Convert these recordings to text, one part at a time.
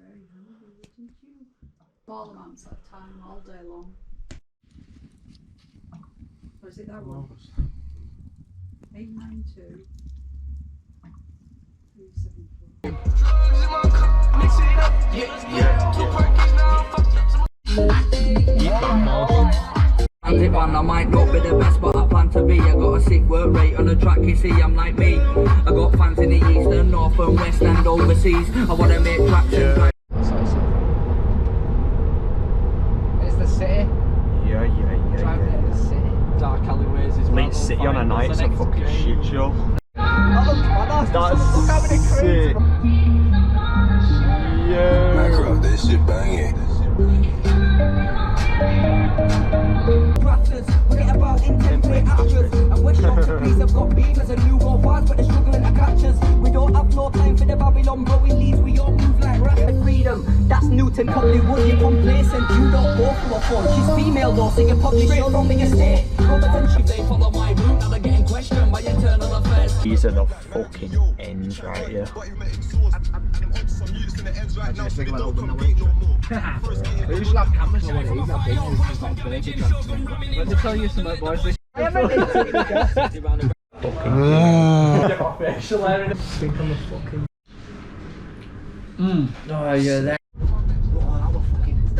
very hungry, wouldn't you? All amounts that time, all day long. Or is it that one? 892 374. I might not be the best, but I plan to be. I got a sick work rate on the track, you see, I'm like me. I got fans in the east and north and west and overseas. I wanna make traction. It's the city. Yeah. Driving into the city. Dark alleyways is Leeds City on a night, it's a fucking shit show. That's sick. Yeah. Macro, this shit banging. Forget about intemperate actors. And we're shot to please, I've got beamers and new go fast, but they're struggling to catch us. We don't have no time for the Babylon, bro. In Leeds, we all move like rapid freedom. That's Newton, probably would. You're complacent, you don't go for a fun. She's female though, so you're probably straight from the estate. If they follow my route, now they're getting questioned by internal affairs. These are the fucking ends right here. We usually have cameras on it. Let me tell you something, boys. I am an think I'm a fucking. Oh, yeah, that. Oh, that was fucking. I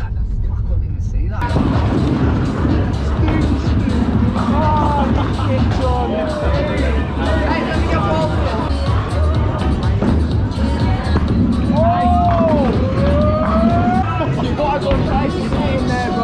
couldn't even see that. Hey, let me get ball. You gotta go try to stay in there, bro.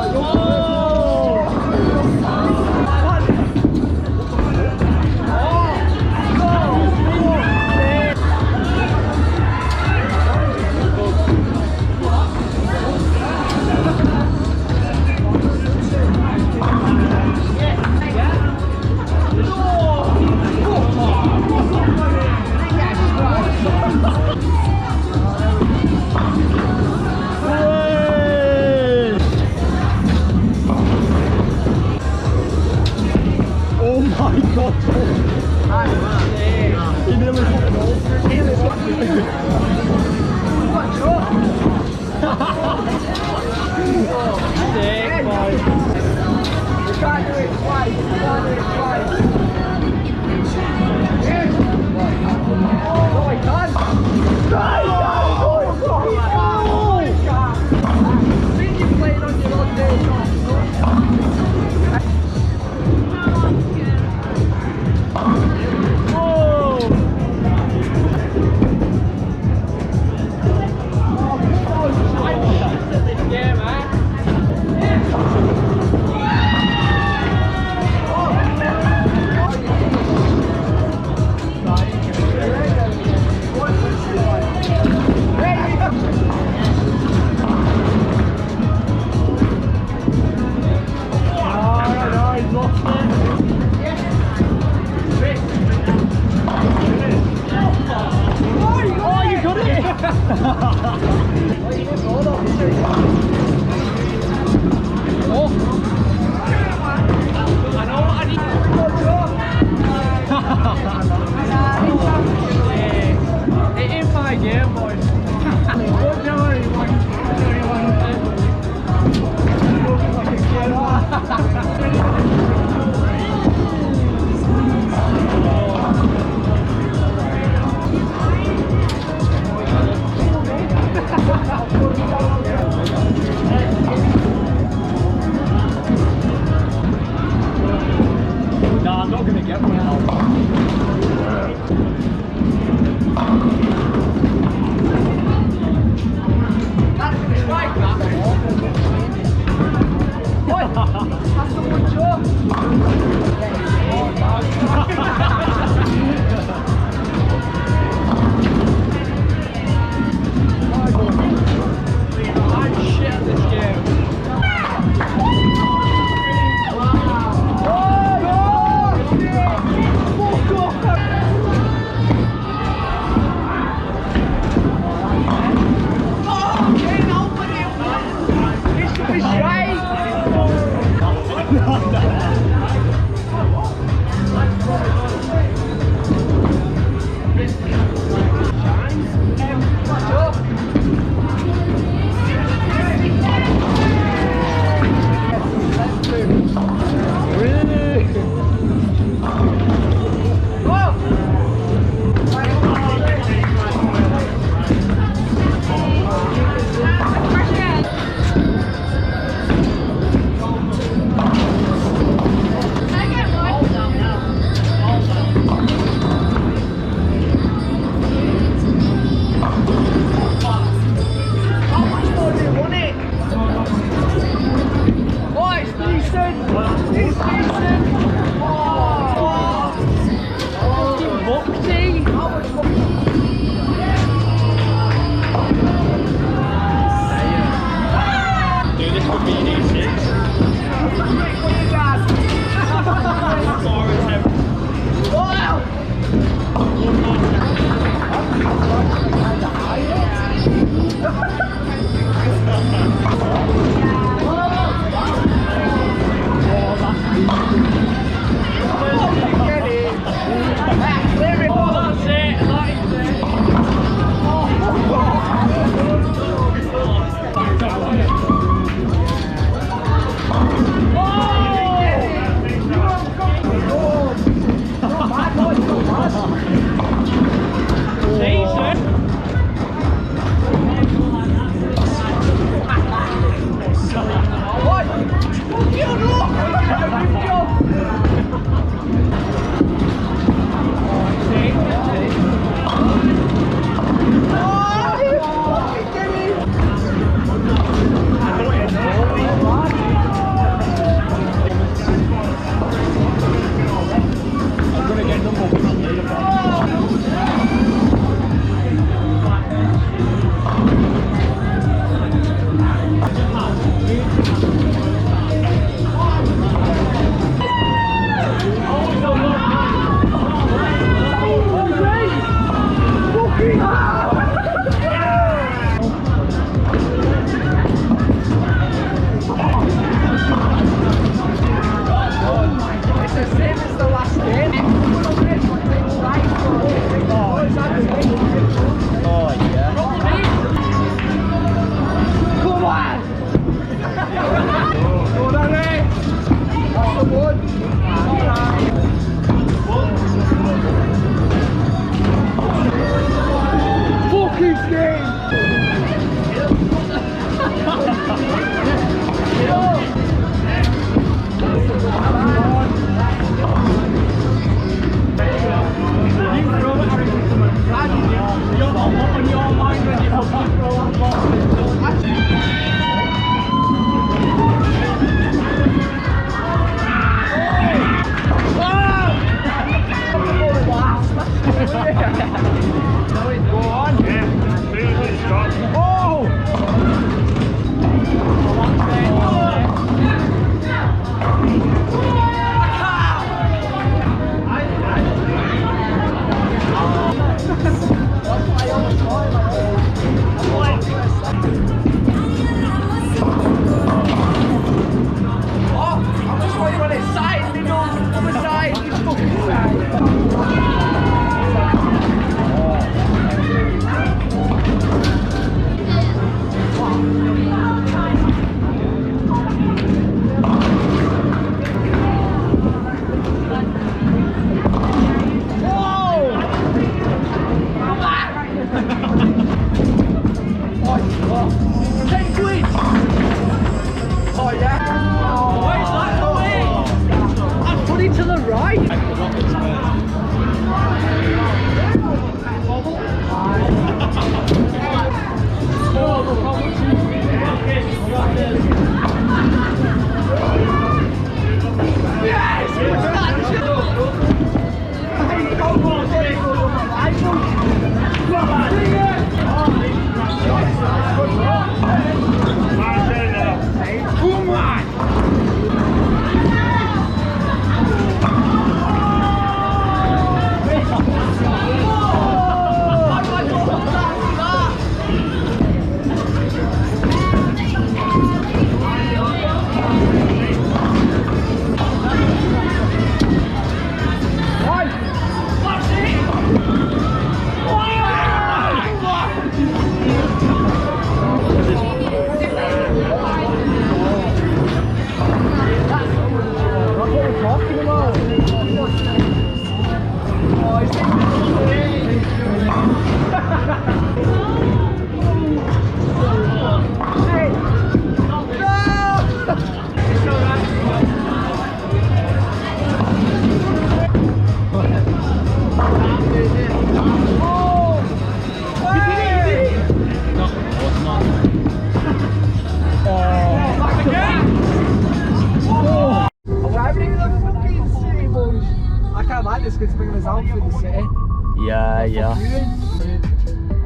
Yeah, yeah.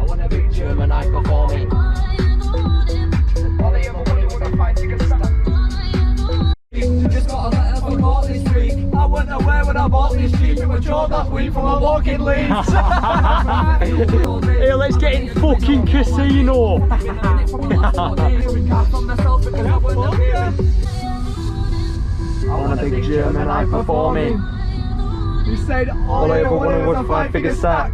I want a picture of a night before me. All they ever wanted was a fight to get stuck. matured that week from a walking Leeds. Hey, let's get in fucking casino. I want a big German high performing. He said all I ever wanted was a 5-figure sack.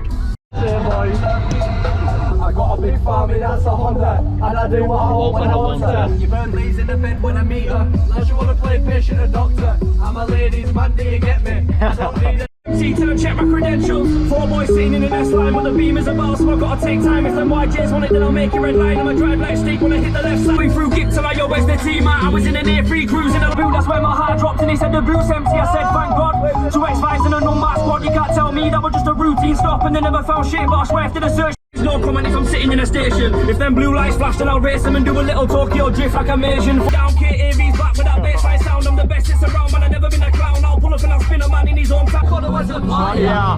I got a big family, that's a Honda, and I do what I want when I want her. You burn leaves in the bed when I meet her, like you wanna play patient or doctor. I'm a ladies man, do you get me? I don't need See till I check my credentials. 4 boys sitting in the next line with the beam is about, so I gotta take time. If them YJs want it, then I'll make it red line. I'ma drive like steak when I hit the left side. We through Gip till I yo, where's the team at? I was in an A3 cruising the boot, that's where my heart dropped. And he said the boot's empty, I said thank God. 2 X5s and a number squad, you can't tell me that was just a routine stop. And they never found shit, but I swear after the search. There's no comment if I'm sitting in a station. If them blue lights flash, then I'll race them and do a little Tokyo drift like I'm Asian. Down KAV's back with that bassline sound. I'm the best it's around, man. I've never been a clown. I'll pull up and I'll spin a man in his own track. Oh, there was a party. Yeah.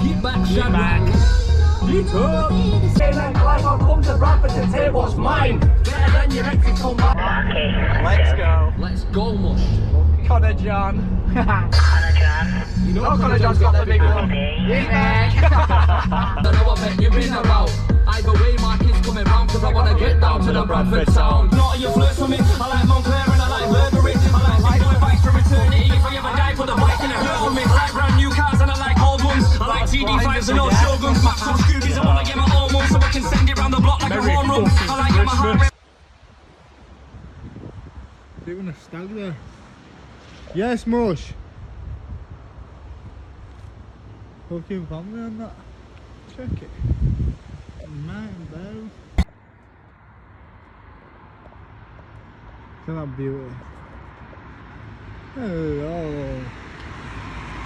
Get back, shut back. Get up. Say that life, I'll come to Bradford to take what's mine. Better than your exit come back. Let's go. Let's go, mush. Connor John. You know Connor John's got the big one. I know I bet you've been about. Either way, my kids coming round, cause I wanna get down to the Bradford sound. Not your flirts for me. I like Montclair and I like Burberry. I like big boy bikes from eternity. If I ever die, put the bike in a hurt for me. I like brand new cars and I like old ones. I like TD5s and old Shoguns. Match some Scoobies, I wanna get my own one so I can send it round the block like a home run. I like Yamaha. Doing a stag there. Yes, Mush. Fucking family on that. Check it. Man, bro. Look at that beauty. Oh,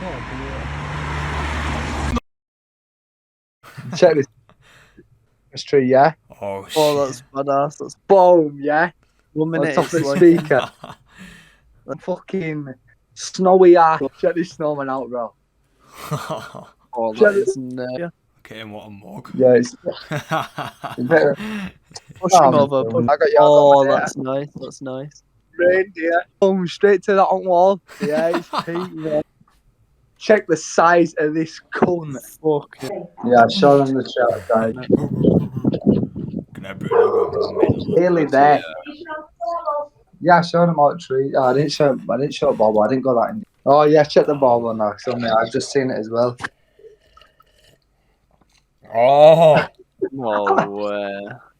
what a beauty. Check this tree, yeah? Oh, shit. Oh, that's badass. That's boom, yeah? 1 minute. Top of the speaker. Fucking snowy ass. Check this snowman out, bro. Oh, that is yeah. Okay, and what a mug. Yeah, it's better. Push him over. I got you. Oh, that's nice. That's nice. Reindeer. Boom, straight to that on wall. Yeah, it's peak, man. Check the size of this cunt. Fuck. Yeah, show them the chat, guys. Nearly there. Yeah, I showed him out the tree. Oh, I didn't show Bob. I didn't go that in. Oh yeah, check the Bob one now. So I've just seen it as well. Oh. Oh,